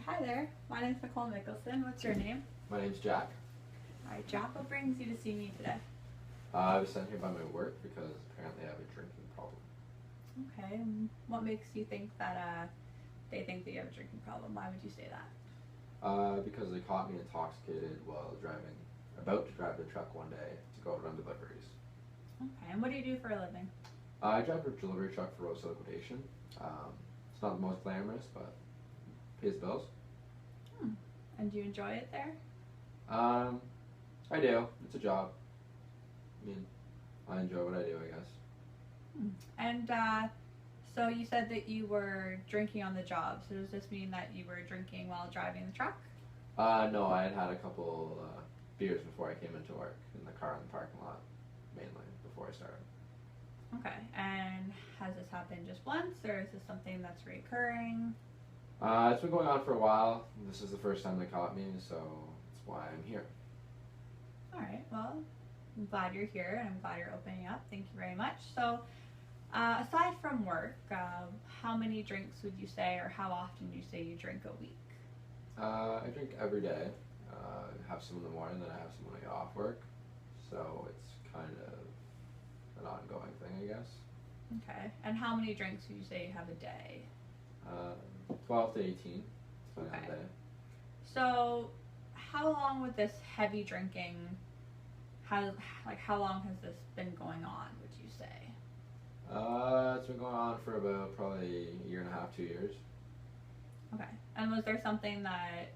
Hi there. My name's Nicole Mikkelsen. What's your name? My name's Jack. Alright, Jack, what brings you to see me today? I was sent here by my work because apparently I have a drinking problem. Okay, what makes you think that they think that you have a drinking problem? Why would you say that? Because they caught me intoxicated while about to drive the truck one day to go out on deliveries. Okay, and what do you do for a living? I drive a delivery truck for roadside liquidation. It's not the most glamorous, but pays bills. And do you enjoy it there? I do. It's a job. I mean, I enjoy what I do, I guess. And so you said that you were drinking on the job. So does this mean that you were drinking while driving the truck? No, I had a couple beers before I came into work in the car in the parking lot, mainly, before I started. Okay, and has this happened just once, or is this something that's recurring? It's been going on for a while. This is the first time they caught me, so that's why I'm here. Alright, well, I'm glad you're here and I'm glad you're opening up. Thank you very much. So, aside from work, how many drinks would you say, or how often do you say you drink a week? I drink every day. I have some in the morning, then I have some when I get off work. So it's kind of an ongoing thing, I guess. Okay, and how many drinks would you say you have a day? 12 to 18, depending on the day. So, how long with this heavy drinking, how long has this been going on, would you say? It's been going on for about probably a year and a half, 2 years. Okay, and was there something that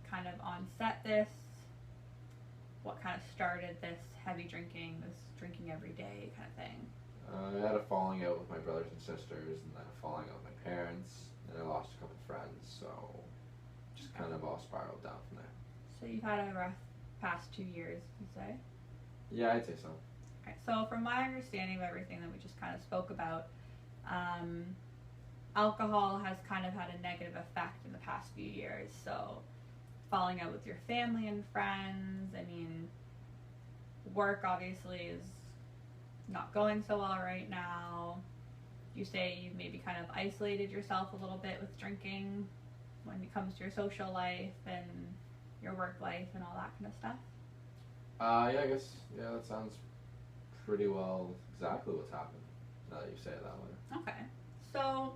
kind of onset this? What kind of started this heavy drinking, this drinking every day kind of thing? I had a falling out with my brothers and sisters, and then a falling out with my parents, and I lost a couple friends, so just kind of all spiraled down from there. So you've had a rough past 2 years, you'd say? Yeah, I'd say so. Okay, so from my understanding of everything that we just kind of spoke about, alcohol has kind of had a negative effect in the past few years. So falling out with your family and friends, I mean, work obviously is not going so well right now. You say you've maybe kind of isolated yourself a little bit with drinking when it comes to your social life and your work life and all that kind of stuff? Yeah, I guess, yeah, that sounds pretty well exactly what's happened, now that you say it that way. Okay. So,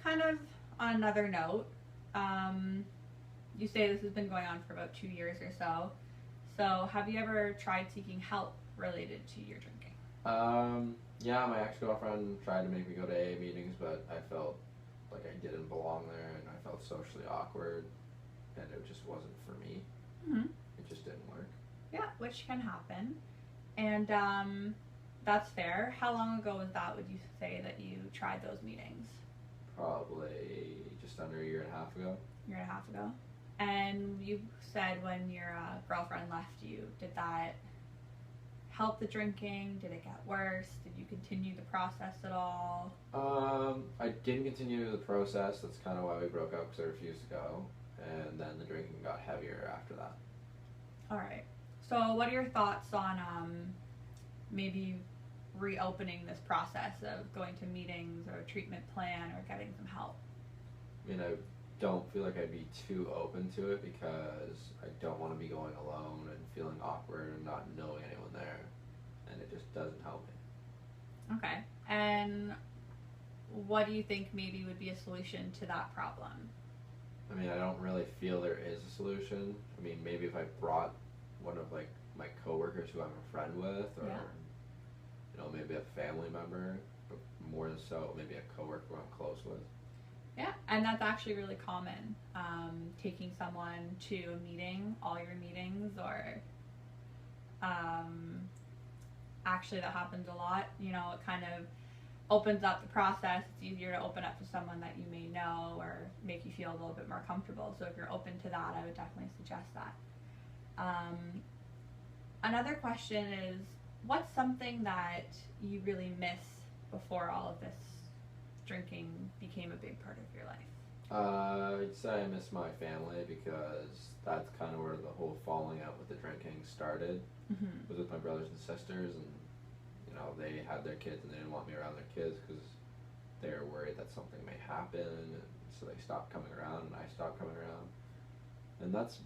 kind of on another note, you say this has been going on for about 2 years or so. So, have you ever tried seeking help related to your drinking? Yeah, my ex-girlfriend tried to make me go to AA meetings, but I felt like I didn't belong there, and I felt socially awkward, and it just wasn't for me. It just didn't work. Yeah, which can happen. And that's fair. How long ago was that, would you say, that you tried those meetings? Probably just under a year and a half ago. Year and a half ago. And you said when your girlfriend left you, did that help the drinking? Did it get worse? Did you continue the process at all? I didn't continue the process. That's kind of why we broke up, because I refused to go. And then the drinking got heavier after that. Alright. So what are your thoughts on maybe reopening this process of going to meetings or a treatment plan or getting some help? I mean, I don't feel like I'd be too open to it because I don't want to be going alone and feeling awkward and not knowing anyone there, and it just doesn't help me. Okay. And what do you think maybe would be a solution to that problem? I mean, I don't really feel there is a solution. I mean, maybe if I brought one of like my coworkers who I'm a friend with, or you know, maybe a family member, but more than so, maybe a coworker who I'm close with. Yeah, and that's actually really common. Taking someone to a meeting, all your meetings, or actually that happens a lot. You know, it kind of opens up the process. It's easier to open up to someone that you may know or make you feel a little bit more comfortable. So if you're open to that, I would definitely suggest that. Another question is, what's something that you really miss before all of this drinking became a big part of your life? I'd say I miss my family because that's kind of where the whole falling out with the drinking started. Was with my brothers and sisters, and you know, they had their kids and they didn't want me around their kids because they're worried that something may happen, and so they stop coming around, and I stop coming around. And that's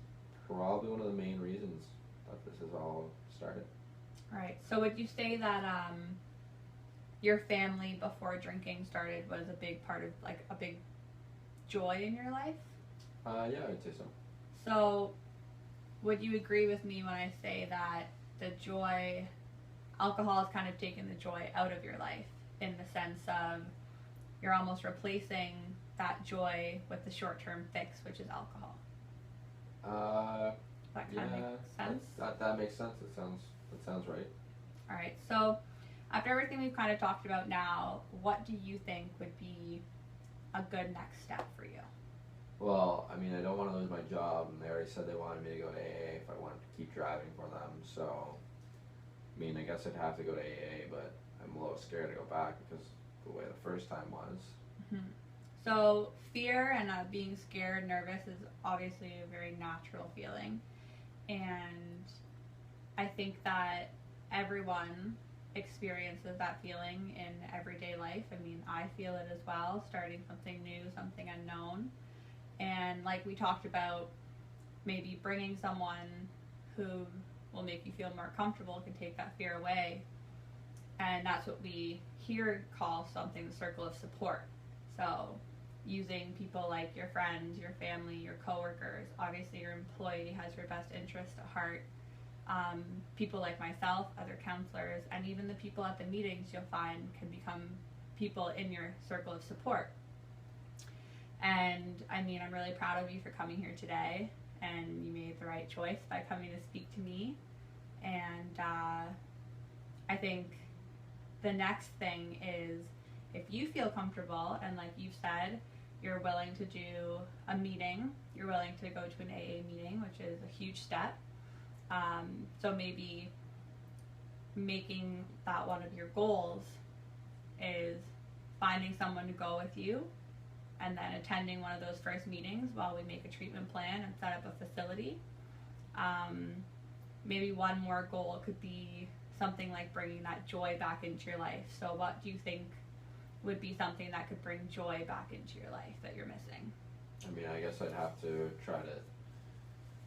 probably one of the main reasons that this has all started. Right. So would you say that your family before drinking started was a big part of, like, a big joy in your life? Yeah, I'd say so. So would you agree with me when I say that the joy, alcohol has kind of taken the joy out of your life, in the sense of you're almost replacing that joy with the short-term fix, which is alcohol? That kind of makes sense? That makes sense. That sounds right. All right. So after everything we've kind of talked about now, what do you think would be a good next step for you? Well, I mean, I don't want to lose my job, and they already said they wanted me to go to AA if I wanted to keep driving for them. So, I mean, I guess I'd have to go to AA, but I'm a little scared to go back because the way the first time was. Mm-hmm. So fear and being scared, nervous is obviously a very natural feeling. And I think that everyone experiences that feeling in everyday life. I mean, I feel it as well, starting something new, something unknown. And like we talked about, maybe bringing someone who will make you feel more comfortable can take that fear away. And that's what we here call something the circle of support. So using people like your friends, your family, your coworkers, obviously your employee has your best interest at heart. People like myself, other counselors, and even the people at the meetings you'll find can become people in your circle of support. And I mean, I'm really proud of you for coming here today, and you made the right choice by coming to speak to me. And I think the next thing is, if you feel comfortable and, like you said, you're willing to do a meeting, you're willing to go to an AA meeting, which is a huge step. So maybe making that one of your goals is finding someone to go with you, and then attending one of those first meetings while we make a treatment plan and set up a facility. Maybe one more goal could be something like bringing that joy back into your life. So what do you think would be something that could bring joy back into your life that you're missing? I mean, I guess I'd have to try to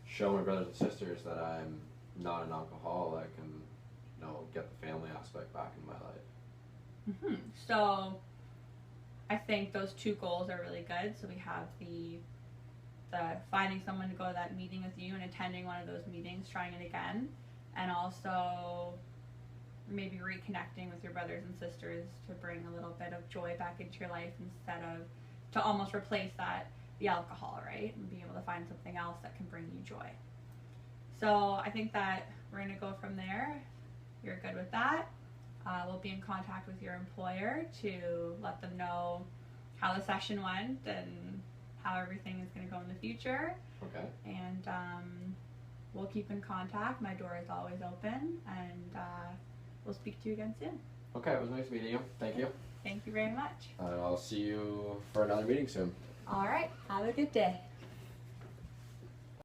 show my brothers and sisters that I'm not an alcoholic, and, you know, get the family aspect back in my life. Mm-hmm. So I think those two goals are really good. So we have the finding someone to go to that meeting with you and attending one of those meetings, trying it again, and also maybe reconnecting with your brothers and sisters to bring a little bit of joy back into your life, instead of to almost replace the alcohol, right? And be able to find something else that can bring you joy. So I think that we're going to go from there. You're good with that. We'll be in contact with your employer to let them know how the session went and how everything is going to go in the future. Okay. And we'll keep in contact. My door is always open, and we'll speak to you again soon. Okay, it was nice meeting you. Thank you. Thank you very much. I'll see you for another meeting soon. All right. Have a good day.